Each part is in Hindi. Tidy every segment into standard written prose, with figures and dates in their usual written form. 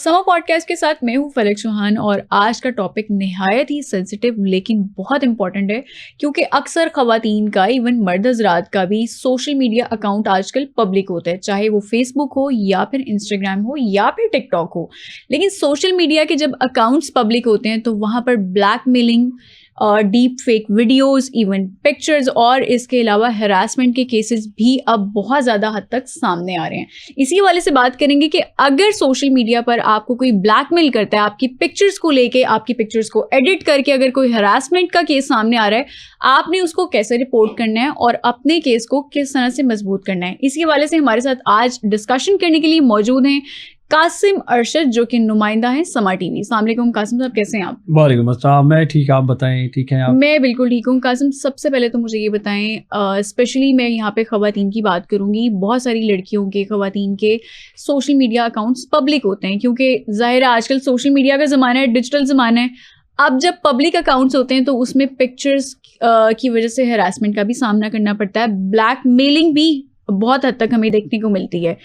समर पॉडकास्ट के साथ मैं हूँ फलक चौहान और आज का टॉपिक निहायत ही सेंसिटिव लेकिन बहुत इंपॉर्टेंट है क्योंकि अक्सर ख़वातीन का इवन मर्द हज़रात का भी सोशल मीडिया अकाउंट आजकल पब्लिक होता है, चाहे वो फेसबुक हो या फिर इंस्टाग्राम हो या फिर टिकटॉक हो। लेकिन सोशल मीडिया के जब अकाउंट्स पब्लिक होते हैं तो वहाँ पर ब्लैकमेलिंग और deep fake videos, even pictures और इसके अलावा हरासमेंट के केसेस भी अब बहुत ज़्यादा हद तक सामने आ रहे हैं। इसी वाले से बात करेंगे कि अगर सोशल मीडिया पर आपको कोई ब्लैकमेल करता है, आपकी पिक्चर्स को लेके, आपकी पिक्चर्स को एडिट करके अगर कोई हरासमेंट का केस सामने आ रहा है, आपने उसको कैसे रिपोर्ट करना है और अपने केस को किस तरह से मजबूत करना है। इसी हवाले से हमारे साथ आज डिस्कशन करने के लिए मौजूद हैं कासिम अरशद, जो कि नुमाइंदा हैं समा टीवी। अस्सलाम वालेकुम कासिम साहब, कैसे हैं आप? वालेकुम अस्सलाम, मैं ठीक, आप बताएं, ठीक हैं आप? मैं बिल्कुल ठीक हूँ। कासिम, सबसे पहले तो मुझे ये बताएं, स्पेशली मैं यहाँ पे ख़वातीन की बात करूँगी, बहुत सारी लड़कियों के, ख़वातीन के सोशल मीडिया अकाउंट्स पब्लिक होते हैं क्योंकि ज़ाहिर है आजकल सोशल मीडिया का ज़माना है, डिजिटल ज़माना है। अब जब पब्लिक अकाउंट्स होते हैं तो उसमें पिक्चर्स की वजह से हरासमेंट का भी सामना करना पड़ता है, ब्लैकमेलिंग भी बहुत हद तक हमें देखने को मिलती है।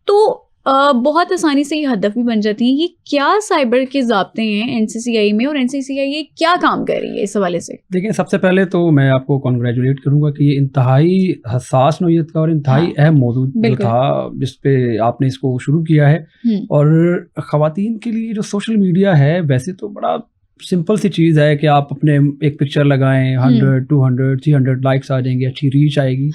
तो बहुत आसानी से ये हदफ भी बन जाती है। ये क्या साइबर के ज़ाब्ते हैं एनसीसीआई में और एनसीसीआई ये क्या काम कर रही है इस हवाले से? देखिए, सबसे पहले तो मैं आपको कॉन्ग्रेचुलेट करूंगा कि ये इंतहाई हसास नौयत का और इंतहाई अहम मौजू जो था जिस पे आपने इसको शुरू किया है। और ख़वातीन के लिए जो सोशल मीडिया है वैसे तो बड़ा सिंपल सी चीज़ है कि आप अपने एक पिक्चर लगाएं, 100, 200, 300 लाइक्स आ जाएंगे, अच्छी रीच आएगी।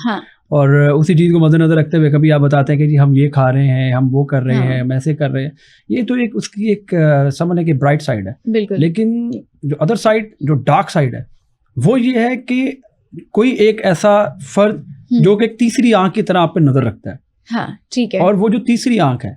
और उसी चीज़ को मद्देनजर रखते हुए कभी आप बताते हैं कि जी हम ये खा रहे हैं, हम वो कर रहे हैं, हम ऐसे कर रहे हैं। ये तो एक उसकी एक समझने की ब्राइट साइड है। लेकिन जो अदर साइड, जो डार्क साइड है, वो ये है कि कोई एक ऐसा फर्द जो कि एक तीसरी आंख की तरह आप पे नजर रखता है। हाँ, ठीक है। और वो जो तीसरी आंख है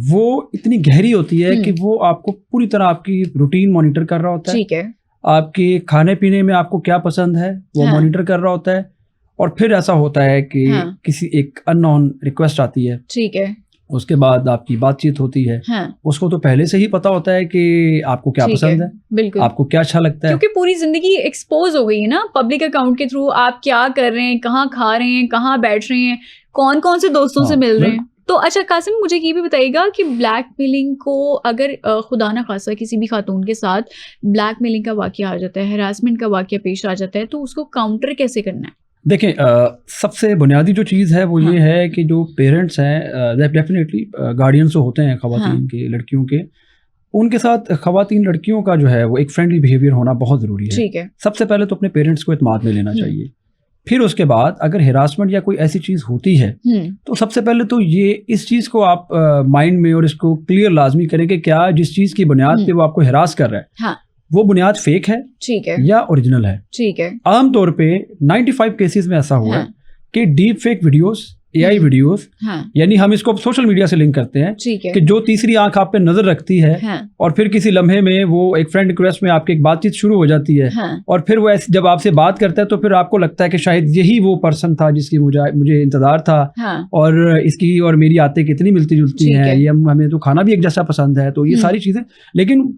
वो इतनी गहरी होती है कि वो आपको पूरी तरह आपकी रूटीन मॉनिटर कर रहा होता है। ठीक है। आपके खाने पीने में आपको क्या पसंद है वो मॉनिटर कर रहा होता है। और फिर ऐसा होता है कि किसी एक अननोन रिक्वेस्ट आती है, ठीक है, उसके बाद आपकी बातचीत होती है। उसको तो पहले से ही पता होता है कि आपको क्या पसंद है, बिल्कुल, आपको क्या अच्छा लगता है, क्योंकि पूरी जिंदगी एक्सपोज हो गई है ना पब्लिक अकाउंट के थ्रू। आप क्या कर रहे हैं, कहाँ खा रहे हैं, कहाँ बैठ रहे हैं, कौन कौन से दोस्तों से मिल रहे हैं। तो अच्छा कासिम, मुझे ये भी बताइएगा कि ब्लैकमेलिंग को अगर खुदा ना खासा किसी भी खातून के साथ ब्लैकमेलिंग का वाकया आ जाता है, हरासमेंट का वाकया पेश आ जाता है, तो उसको काउंटर कैसे करना है? देखें, सबसे बुनियादी जो चीज़ है वो ये है कि जो पेरेंट्स हैं डेफिनेटली गार्डियंस जो होते हैं ख़वातीन के, लड़कियों के, उनके साथ ख़वातीन लड़कियों का जो है वो एक फ्रेंडली बिहेवियर होना बहुत ज़रूरी है। ठीक है। सबसे पहले तो अपने पेरेंट्स को एतमाद में लेना चाहिए। फिर उसके बाद अगर हिरासमेंट या कोई ऐसी चीज़ होती है तो सबसे पहले तो ये इस चीज़ को आप माइंड में और इसको क्लियर लाजमी करें कि क्या जिस चीज़ की बुनियाद पे वो आपको हिरास कर रहा है वो बुनियाद फेक है, ठीक है, या ओरिजिनल है। ठीक है। आमतौर पे 95 केसेस में ऐसा हुआ है कि deep fake videos, AI videos, यानी हम इसको सोशल मीडिया से लिंक करते हैं कि जो तीसरी आंख आप पे नजर रखती है और फिर किसी लम्हे में वो एक फ्रेंड रिक्वेस्ट में आपकी एक बातचीत शुरू हो जाती है और फिर वो जब आपसे बात करता है तो फिर आपको लगता है कि शायद यही वो पर्सन था जिसकी मुझे इंतजार था और इसकी और मेरी आते कितनी मिलती जुलती है, ये हमें तो खाना भी एक जैसा पसंद है, तो ये सारी चीजें। लेकिन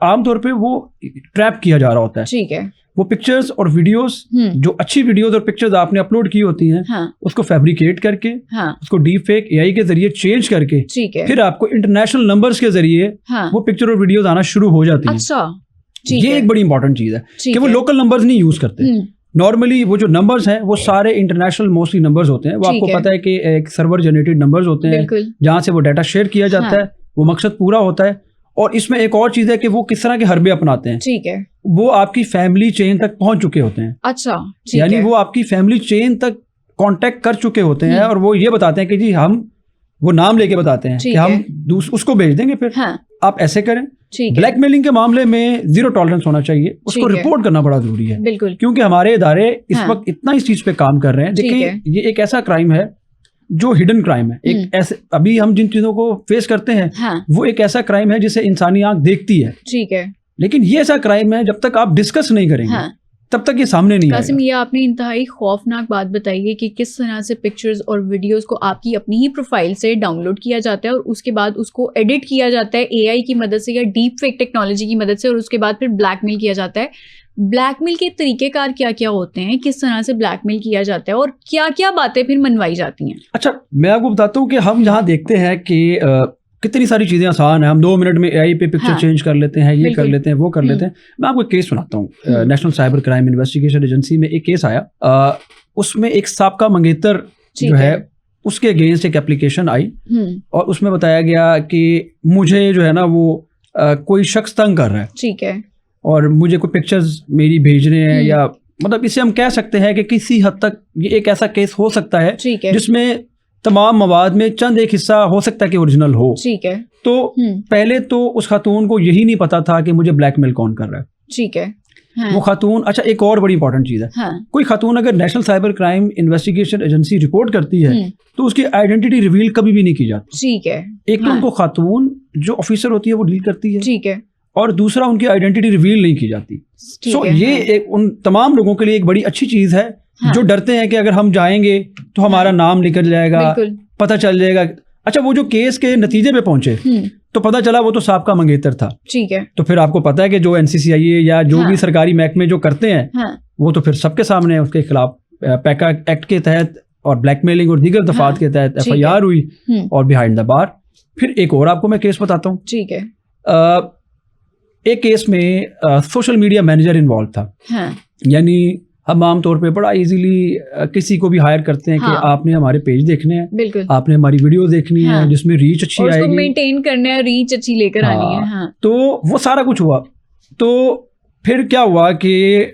आमतौर पर वो ट्रैप किया जा रहा होता है। ठीक है। वो पिक्चर्स और वीडियोस, जो अच्छी वीडियोस और पिक्चर्स आपने अपलोड की होती हैं, उसको फैब्रिकेट करके, उसको डीप फेक एआई के जरिए चेंज करके, फिर आपको इंटरनेशनल नंबर्स के जरिए वो पिक्चर और वीडियोस आना शुरू हो जाती हैं। अच्छा, ये एक बड़ी इंपॉर्टेंट चीज है कि वो लोकल नंबर्स नहीं यूज करते। नॉर्मली वो जो नंबर्स हैं वो सारे इंटरनेशनल मोस्टली नंबर्स होते हैं। वो आपको पता है कि एक सर्वर जनरेटेड नंबर्स होते हैं जहाँ से वो डाटा शेयर किया जाता है, वो मकसद पूरा होता है। और इसमें एक और चीज है कि वो किस तरह के हरबे अपनाते हैं। ठीक है। वो आपकी फैमिली चेन तक पहुंच चुके होते हैं। अच्छा, यानी वो आपकी फैमिली चेन तक कांटेक्ट कर चुके होते हैं और वो ये बताते हैं कि जी हम, वो नाम लेके बताते हैं कि हम उसको भेज देंगे, फिर आप ऐसे करें। ब्लैकमेलिंग के मामले में जीरो टॉलरेंस होना चाहिए, उसको रिपोर्ट करना बड़ा जरूरी है, बिल्कुल, क्योंकि हमारे इदारे इस वक्त इतना इस चीज पे काम कर रहे हैं। देखिए, ये एक ऐसा क्राइम है जो हिडन क्राइम है। एक ऐसे अभी हम जिन चीजों को फेस करते हैं वो एक ऐसा क्राइम है जिसे इंसानी आंख देखती है। ठीक है। लेकिन ये ऐसा क्राइम है जब तक आप डिस्कस नहीं करेंगे तब तक ये सामने नहीं आएगा। कासिम, ये आपने इंतहाई खौफनाक बात बताई है कि किस तरह से पिक्चर्स और वीडियोस को आपकी अपनी ही प्रोफाइल से डाउनलोड किया जाता है और उसके बाद उसको एडिट किया जाता है एआई की मदद से या डीप फेक टेक्नोलॉजी की मदद से, और उसके बाद फिर ब्लैकमेल किया जाता है। ब्लैकमेल के तरीकेकार क्या क्या होते हैं, किस तरह से ब्लैकमेल किया जाता है और क्या क्या बातें फिर मनवाई जाती हैं? अच्छा, मैं आपको बताता हूँ कि हम यहाँ देखते हैं कि कितनी सारी चीजें आसान है, हम 2 मिनट में AI पे पिक्चर चेंज कर लेते हैं, ये कर लेते हैं, वो कर लेते हैं। मैं आपको एक केस सुनाता हूँ। National cyber crime investigation agency में एक केस आया, उसमें एक साबका मंगेतर जो है उसके अगेंस्ट एक एप्लीकेशन आई और उसमें बताया गया कि मुझे जो है ना वो कोई शख्स तंग कर रहा है, ठीक है, और मुझे कोई पिक्चर्स मेरी भेज रहे हैं, या मतलब इसे हम कह सकते हैं कि किसी हद तक ये एक ऐसा केस हो सकता है जिसमें तमाम मवाद में चंद एक हिस्सा हो सकता है कि ओरिजिनल हो, ठीक है। तो पहले तो उस खातून को यही नहीं पता था कि मुझे ब्लैकमेल कौन कर रहा है, ठीक है। वो खातून, अच्छा एक और बड़ी इंपॉर्टेंट चीज है, कोई खातून अगर national cyber crime investigation agency report करती है तो उसकी आइडेंटिटी रिवील कभी भी नहीं की जाती, ठीक है। एक तो उनको खातून जो ऑफिसर होती है वो डील करती है, ठीक है, और दूसरा उनकी आइडेंटिटी रिवील नहीं की जाती। सो ये एक उन तमाम लोगों के लिए एक बड़ी अच्छी चीज है जो डरते हैं कि अगर हम जाएंगे तो हमारा नाम निकल जाएगा, पता चल जाएगा। अच्छा, वो जो केस के नतीजे पे पहुंचे तो पता चला वो तो साबका मंगेतर था, ठीक है। तो फिर आपको पता है कि जो NCCIA या जो भी सरकारी महकमे जो करते हैं वो तो फिर सबके सामने है, उसके खिलाफ पैका एक्ट के तहत और ब्लैकमेलिंग और दीगर दफात के तहत FIR हुई और बिहाइंड द बार। फिर एक और आपको मैं केस बताता हूँ, ठीक है। एक केस में सोशल मीडिया मैनेजर इन्वॉल्व था, यानी हम आमतौर पे बड़ा इजीली किसी को भी हायर करते हैं कि आपने हमारे पेज देखने हैं, आपने हमारी वीडियो देखनी है जिसमें रीच अच्छी आएगी, उसको मेंटेन करना है, रीच अच्छी लेकर आनी है। तो वो सारा कुछ हुआ। तो फिर क्या हुआ कि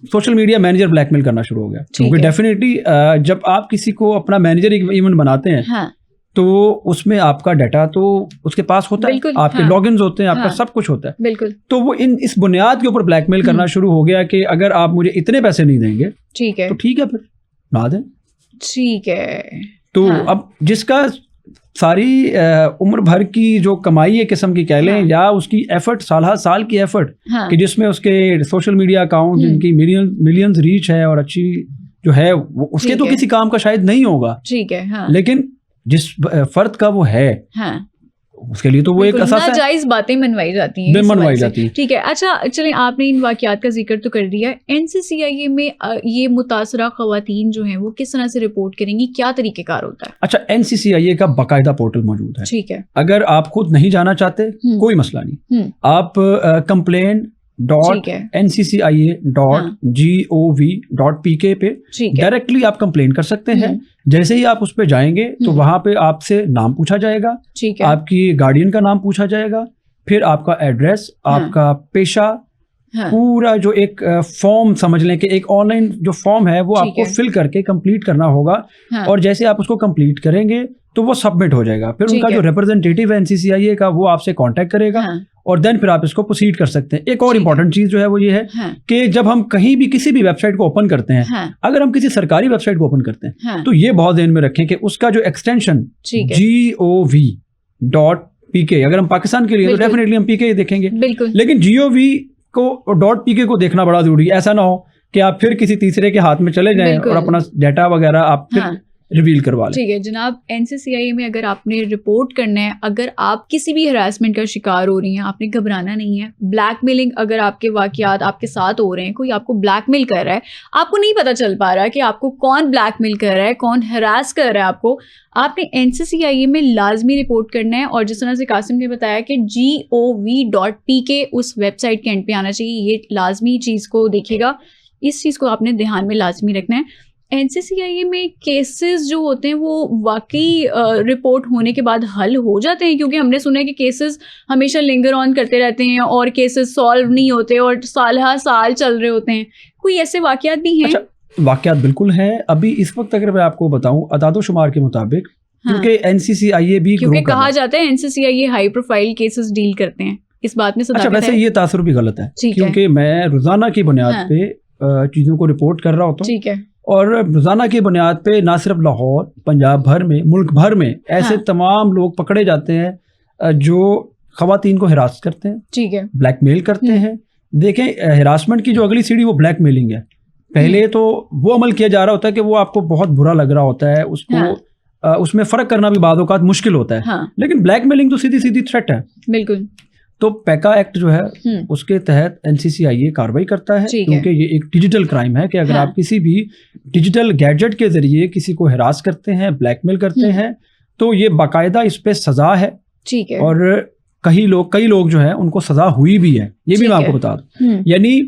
सोशल मीडिया मैनेजर ब्लैकमेल करना शुरू हो गया, क्योंकि डेफिनेटली जब आप किसी को अपना मैनेजर इवन बनाते हैं तो उसमें आपका डाटा तो उसके पास होता है, आपके लॉगिन्स होते हैं, आपका सब कुछ होता है, बिल्कुल। तो वो इस बुनियाद के ऊपर ब्लैकमेल करना शुरू हो गया कि अगर आप मुझे इतने पैसे नहीं देंगे, ठीक है, तो ठीक है फिर ना दें, ठीक है। तो अब जिसका सारी उम्र भर की जो कमाई है किस्म की कह लें, या उसकी एफर्ट साल की एफर्ट कि जिसमें उसके सोशल मीडिया अकाउंट जिनकी मिलियंस रीच है और अच्छी जो है उसके तो किसी काम का शायद नहीं होगा, ठीक है, लेकिन जिस फर्द का वो है उसके लिए तो वो एक नाजायज बातें मनवाई जाती हैं, ठीक है। अच्छा चलें, आपने इन वाकयात का जिक्र तो कर दिया। NCCIA में ये मुतासरा खवातीन जो हैं वो किस तरह से रिपोर्ट करेंगी, क्या तरीकेकार होता है? अच्छा, NCCIA का बाकायदा पोर्टल मौजूद है, ठीक है। अगर आप खुद नहीं जाना चाहते कोई मसला नहीं, आप complaint.nccia.gov.pk पे डायरेक्टली आप कंप्लेन कर सकते हैं। जैसे ही आप उस पे जाएंगे तो वहां पे आपसे नाम पूछा जाएगा, आपकी गार्डियन का नाम पूछा जाएगा, फिर आपका एड्रेस, आपका पेशा, पूरा जो एक फॉर्म समझ लें कि एक ऑनलाइन जो फॉर्म है वो आपको फिल करके कंप्लीट करना होगा, और जैसे आप उसको कंप्लीट करेंगे तो वो सबमिट हो जाएगा। फिर उनका जो रिप्रेजेंटेटिव है NCCIA का वो आपसे कांटेक्ट करेगा और देन फिर आप इसको प्रोसीड कर सकते हैं। एक और इम्पोर्टेंट चीज जो है वो ये है कि जब हम कहीं भी किसी भी वेबसाइट को ओपन करते हैं, अगर हम किसी सरकारी वेबसाइट को ओपन करते हैं तो ये बहुत ध्यान में रखें कि उसका जो एक्सटेंशन gov.pk, अगर हम पाकिस्तान के लिए तो डेफिनेटली हम PK देखेंगे, लेकिन gov को .pk को देखना बड़ा जरूरी है। ऐसा ना हो कि आप फिर किसी तीसरे के हाथ में चले जाएं और अपना डाटा वगैरह आप फिर रिवील करवा लें। ठीक है जनाब, NCCIA में अगर आपने रिपोर्ट करना है, अगर आप किसी भी हरासमेंट का शिकार हो रही हैं, आपने घबराना नहीं है। ब्लैकमेलिंग, अगर आपके वाकयात आपके साथ हो रहे हैं, कोई आपको ब्लैकमेल कर रहा है, आपको नहीं पता चल पा रहा है कि आपको कौन ब्लैकमेल कर रहा है, कौन हरास कर रहा है आपने NCCIA में लाजमी रिपोर्ट करना है। और जिस तरह से कासिम ने बताया कि gov.pk उस वेबसाइट के एंड पे आना चाहिए, ये लाजमी चीज़ को देखिएगा, इस चीज़ को आपने ध्यान में लाजमी रखना है। NCCIA में केसेस जो होते हैं वो वाकई रिपोर्ट होने के बाद हल हो जाते हैं, क्योंकि हमने सुना है कि केसेस हमेशा लिंगर ऑन करते रहते हैं और केसेस सॉल्व नहीं होते और साल चल रहे होते हैं। कोई ऐसे वाकयात भी हैं? अच्छा, वाकयात बिल्कुल हैं। अभी इस वक्त अगर मैं आपको बताऊं आदादोशुमार के मुताबिक, क्योंकि NCCIA भी क्योंकि कहा जाता है NCCIA high profile cases deal करते हैं, इस बात में अच्छा वैसे ये तासुर भी गलत है, क्योंकि मैं रोजाना की बुनियाद पे चीज़ों को रिपोर्ट कर रहा होता हूँ, ठीक है, और रोजाना की बुनियाद पे ना सिर्फ लाहौर, पंजाब भर में, मुल्क भर में ऐसे तमाम लोग पकड़े जाते हैं जो खवातीन को हिरास करते हैं, ठीक है, ब्लैकमेल करते हैं। देखें, हिरासमेंट की जो अगली सीढ़ी वो ब्लैकमेलिंग है। पहले तो वो अमल किया जा रहा होता है कि वो आपको बहुत बुरा लग रहा होता है, उसको उसमें फर्क करना भी बाद औक़ात मुश्किल होता है, लेकिन ब्लैकमेलिंग तो सीधी सीधी थ्रेट है। बिल्कुल। तो पैका एक्ट जो है उसके तहत NCCIA कार्रवाई करता है, क्योंकि ये एक डिजिटल क्राइम है कि अगर आप किसी भी डिजिटल गैजेट के जरिए किसी को हिरास करते हैं, ब्लैकमेल करते हैं, तो ये बाकायदा इस पे सजा है। ठीक है। और कई लोग जो है उनको सजा हुई भी है, ये भी मैं आपको बता दूं। यानी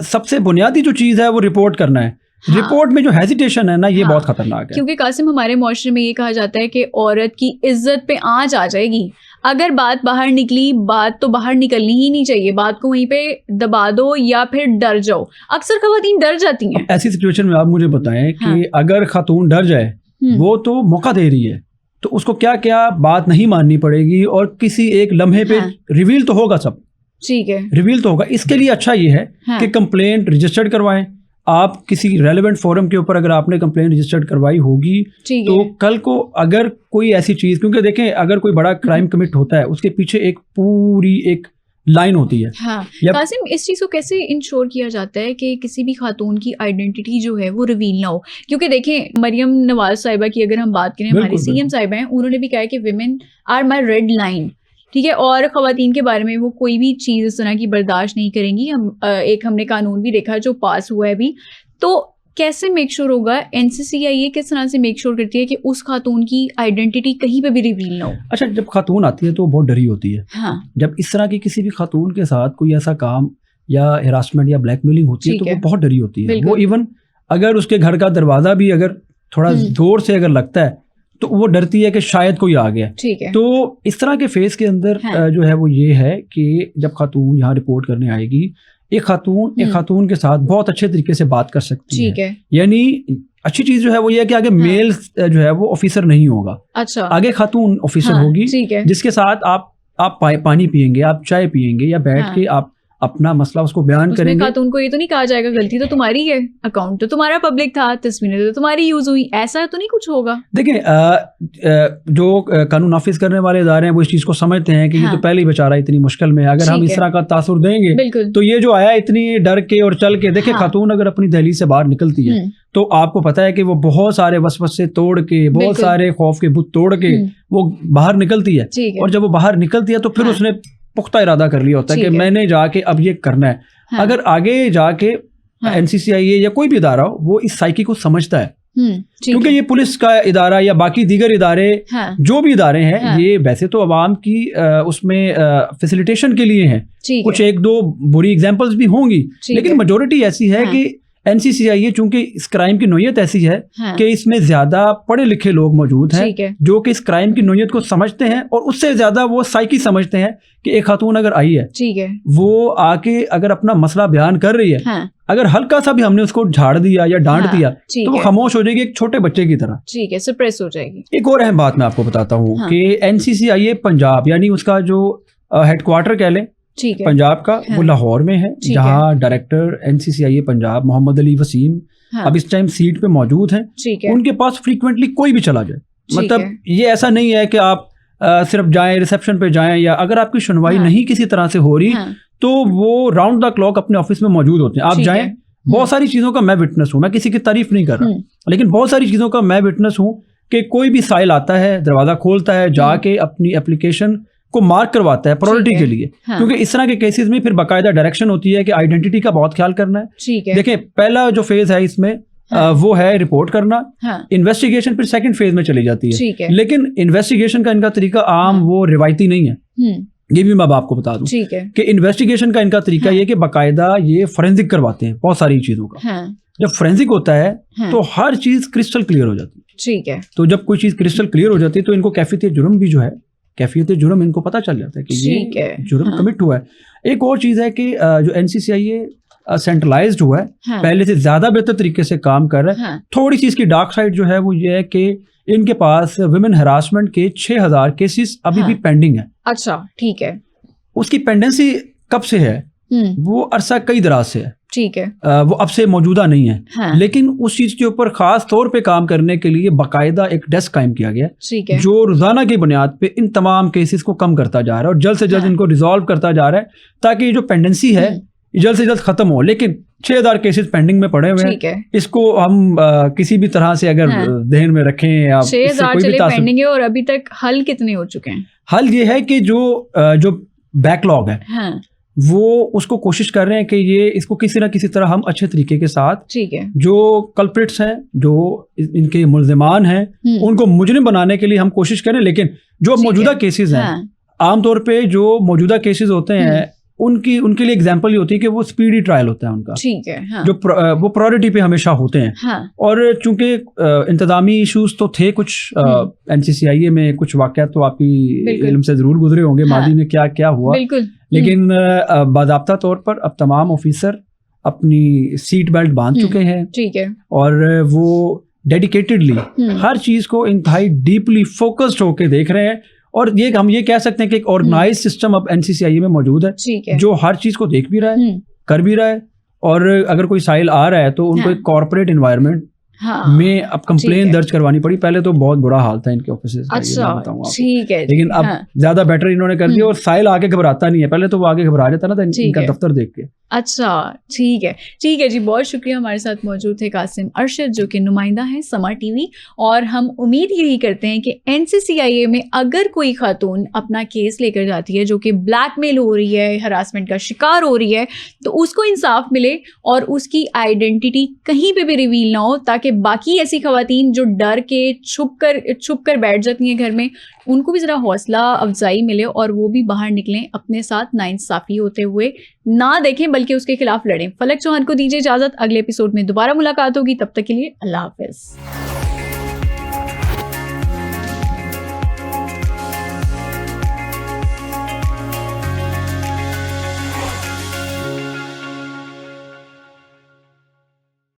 सबसे बुनियादी जो चीज़ है वो रिपोर्ट करना है। हाँ। रिपोर्ट में जो हेजिटेशन है ना, ये बहुत खतरनाक है। क्योंकि कासिम, हमारे मुआशरे में ये कहा जाता है कि औरत की इज्जत पे आंच आ जाएगी अगर बात बाहर निकली। बात तो बाहर निकलनी ही नहीं चाहिए, बात को वहीं पे दबा दो या फिर डर जाओ। अक्सर खवातीन डर जाती हैं। ऐसी सिचुएशन में आप मुझे बताएं कि अगर खातून डर जाए, वो तो मौका दे रही है, तो उसको क्या क्या बात नहीं माननी पड़ेगी और किसी एक लम्हे पे रिवील तो होगा सब। ठीक है, रिवील तो होगा। इसके लिए अच्छा ये है कि कंप्लेंट रजिस्टर्ड करवाएं आप किसी रेलेवेंट फोरम के ऊपर। अगर आपने कंप्लेंट रजिस्टर्ड करवाई होगी तो कल को अगर कोई ऐसी चीज, क्योंकि देखें अगर कोई बड़ा क्राइम कमिट होता है उसके पीछे एक पूरी एक लाइन होती है। हाँ। कासिम, इस चीज़ को कैसे इंश्योर किया जाता है कि किसी भी खातून की आइडेंटिटी जो है वो रिवील ना हो? क्योंकि देखें, मरियम नवाज साहिबा की अगर हम बात करें, हमारे सीएम साहिबा हैं, उन्होंने भी कहा है कि women are my red line. ठीक है, और ख़वातीन के बारे में वो कोई भी चीज़ इस तरह की बर्दाश्त नहीं करेंगी। हमने कानून भी देखा जो पास हुआ है अभी। तो कैसे मेक श्योर होगा, एनसीसीआईए किस तरह से मेक श्योर करती है कि उस खातून की आइडेंटिटी कहीं पे भी रिवील ना हो? अच्छा, जब खातून आती है तो बहुत डरी होती है। हाँ। जब इस तरह की किसी भी खातून के साथ कोई ऐसा काम या हरासमेंट या ब्लैकमेलिंग होती है तो वो बहुत डरी होती है। वो इवन अगर उसके घर का दरवाजा भी अगर थोड़ा जोर से अगर लगता है तो वो डरती है कि शायद कोई आ गया। ठीक है। तो इस तरह के फेस के अंदर जो है वो ये है कि जब खातून यहाँ रिपोर्ट करने आएगी, एक खातून के साथ बहुत अच्छे तरीके से बात कर सकती है। यानी अच्छी चीज जो है वो ये है कि आगे मेल जो है वो ऑफिसर नहीं होगा। अच्छा। आगे खातून ऑफिसर होगी, जिसके साथ आप पानी पियेंगे, आप चाय पियेंगे या बैठ के आप अपना मसला उसको बयान करेंगे। खातून को ये तो नहीं कहा जाएगा गलती तो तुम्हारी है, अकाउंट तो तुम्हारा पब्लिक था, तस्वीरें तो तुम्हारी यूज हुई, ऐसा तो नहीं कुछ होगा। देखिए, जो कानून नाफिज करने वाले इदारे हैं वो इस चीज को समझते हैं कि ये तो पहले ही बेचारा इतनी मुश्किल में, अगर हम इस तरह का तासुर देंगे तो ये जो आया इतनी डर के और चल के। देखिए, खातून अगर अपनी दहलीज से बाहर निकलती है तो आपको पता है कि वो बहुत सारे वसवसे तोड़ के, बहुत सारे खौफ के बुत तोड़ के वो बाहर निकलती है। और जब वो बाहर निकलती है तो फिर उसने पुख्ता इरादा कर लिया होता है कि मैंने जाके अब ये करना है। हाँ। अगर आगे जाके एनसीसीआईए या कोई भी इदारा हो वो इस साइकी को समझता है, क्योंकि ये पुलिस का इदारा या बाकी दीगर इदारे, जो भी इदारे हैं, ये वैसे तो अवाम की उसमें फैसिलिटेशन के लिए हैं। कुछ एक दो बुरी एग्जांपल्स भी होंगी, लेकिन मेजोरिटी ऐसी है कि एनसीसीआईए चूंकि इस क्राइम की नोयत ऐसी है कि इसमें ज्यादा पढ़े लिखे लोग मौजूद हैं जो कि इस क्राइम की नोयत को समझते हैं, और उससे ज्यादा वो साइकी समझते हैं कि एक खातून अगर आई है, वो आके अगर अपना मसला बयान कर रही है, अगर हल्का सा भी हमने उसको झाड़ दिया या डांट दिया तो वो खामोश हो जाएगी, एक छोटे बच्चे की तरह। ठीक है, सप्रेस हो जाएगी। एक और अहम बात मैं आपको बताता हूँ कि एनसीसीआईए पंजाब, यानी उसका जो हेडक्वार्टर कह लें पंजाब का, वो लाहौर में है, जहाँ डायरेक्टर एनसीसीआईए पंजाब मोहम्मद अली वसीम अब इस टाइम सीट पे मौजूद हैं। उनके पास फ्रीक्वेंटली कोई भी चला जाए, मतलब ये ऐसा नहीं है कि आप सिर्फ जाएं, रिसेप्शन पे जाएं, या अगर आपकी सुनवाई नहीं किसी तरह से हो रही तो वो राउंड द क्लॉक अपने ऑफिस में मौजूद होते हैं। आप जाएं, बहुत सारी चीजों का मैं विटनेस हूँ, मैं किसी की तारीफ नहीं कर रहा, लेकिन बहुत सारी चीजों का मैं विटनेस हूँ कि कोई भी साइल आता है, दरवाजा खोलता है, जाके अपनी एप्लीकेशन को मार्क करवाता है प्रायोरिटी के लिए। क्योंकि इस तरह के केसेस में फिर बाकायदा डायरेक्शन होती है कि आइडेंटिटी का बहुत ख्याल करना है। देखिए, पहला जो फेज है इसमें वो है रिपोर्ट करना, इन्वेस्टिगेशन फिर सेकंड फेज में चली जाती है। लेकिन इन्वेस्टिगेशन का इनका तरीका आम वो रिवायती नहीं है, ये भी मैं आपको बता दूं कि इन्वेस्टिगेशन का इनका तरीका ये कि बाकायदा ये फोरेंसिक करवाते हैं बहुत सारी चीजों का। जब फोरेंसिक होता है तो हर चीज क्रिस्टल क्लियर हो जाती है। ठीक है, तो जब कोई चीज क्रिस्टल क्लियर हो जाती है तो इनको कैफियत जुर्म भी जो है, कैफियत जुर्म इनको पता चल जाता है कि ये जुर्म कमिट हुआ है। एक और चीज है कि जो एनसीसीआईए सेंट्रलाइज्ड हुआ है, पहले से ज्यादा बेहतर तरीके से काम कर रहा है। थोड़ी सी इसकी डार्क साइड जो है वो ये है कि इनके पास विमेन हरासमेंट के 6000 केसेस अभी भी पेंडिंग है। अच्छा, ठीक है। उसकी पेंडेंसी कब से है? वो अरसा कई दराज से है। ठीक है, वो अब से मौजूदा नहीं है। लेकिन उस चीज के ऊपर खास तौर पे काम करने के लिए बाकायदा एक डेस्क कायम किया गया है, जो रोजाना की बुनियाद पे इन तमाम केसेस को कम करता जा रहा है और जल्द से जल्द इनको रिजॉल्व करता जा रहा है, ताकि ये जो पेंडेंसी है जल्द से जल्द खत्म हो। लेकिन 6000 केसेस पेंडिंग में पड़े हुए हैं, इसको हम किसी भी तरह से अगर ध्यान में रखें। 6000 पेंडिंग है, और अभी तक हल कितने हो चुके हैं? हल ये है कि जो बैकलॉग है, वो उसको कोशिश कर रहे हैं कि ये इसको किसी ना किसी तरह हम अच्छे तरीके के साथ, ठीक है, जो कल्प्रिट्स हैं, जो इनके मुल्जिमान हैं, उनको मुजरिम बनाने के लिए हम कोशिश करें। लेकिन जो मौजूदा केसेस हैं, आमतौर पे जो मौजूदा केसेस होते हैं उनके लिए एग्जांपल ये होती है कि वो स्पीडी ट्रायल होता है उनका, ठीक है, हाँ। जो वो प्रायोरिटी पे हमेशा होते हैं, हाँ। और चूंकि इंतजामी इश्यूज तो थे कुछ, NCCIA में कुछ वाकयात तो आपकी इल्म से जरूर गुजरे होंगे, हाँ। माजी में क्या क्या हुआ, बिल्कुल। लेकिन बाज़ाब्ता तौर पर अब तमाम ऑफिसर अपनी सीट बेल्ट बांध चुके हैं, ठीक है, और वो डेडिकेटेडली हर चीज को इंतहाई डीपली फोकस्ड होकर देख रहे हैं। और हम ये कह सकते हैं कि एक ऑर्गेनाइज सिस्टम अब NCCIA में मौजूद है, जो हर चीज को देख भी रहा है, कर भी रहा है, और अगर कोई साइल आ रहा है तो उनको एक कॉर्पोरेट इन्वायरमेंट में अब कंप्लेन दर्ज करवानी पड़ी। पहले तो बहुत बुरा हाल था इनके ऑफिस का, अच्छा, ठीक है, लेकिन अब ज्यादा बेटर इन्होंने कर दिया, और साइल आगे घबराता नहीं है, पहले तो वो आगे घबरा जाता ना था इनका दफ्तर देख के। अच्छा, ठीक है जी, बहुत शुक्रिया। हमारे साथ मौजूद थे कासिम अरशद, जो कि नुमाइंदा है समा TV, और हम उम्मीद यही करते हैं कि NCCIA में अगर कोई खातून अपना केस लेकर जाती है जो कि ब्लैकमेल हो रही है, हरासमेंट का शिकार हो रही है, तो उसको इंसाफ मिले और उसकी आइडेंटिटी कहीं पे भी रिवील ना हो, ताकि बाकी ऐसी खवातीन जो डर के छुप कर बैठ जाती हैं घर में, उनको भी ज़रा हौसला अफजाई मिले और वो भी बाहर निकलें, अपने साथ नाइंसाफ़ी होते हुए ना देखें बल्कि उसके खिलाफ लड़ें। फलक चौहान को दीजिए इजाज़त, अगले एपिसोड में दोबारा मुलाकात होगी, तब तक के लिए अल्लाह हाफ़िज़।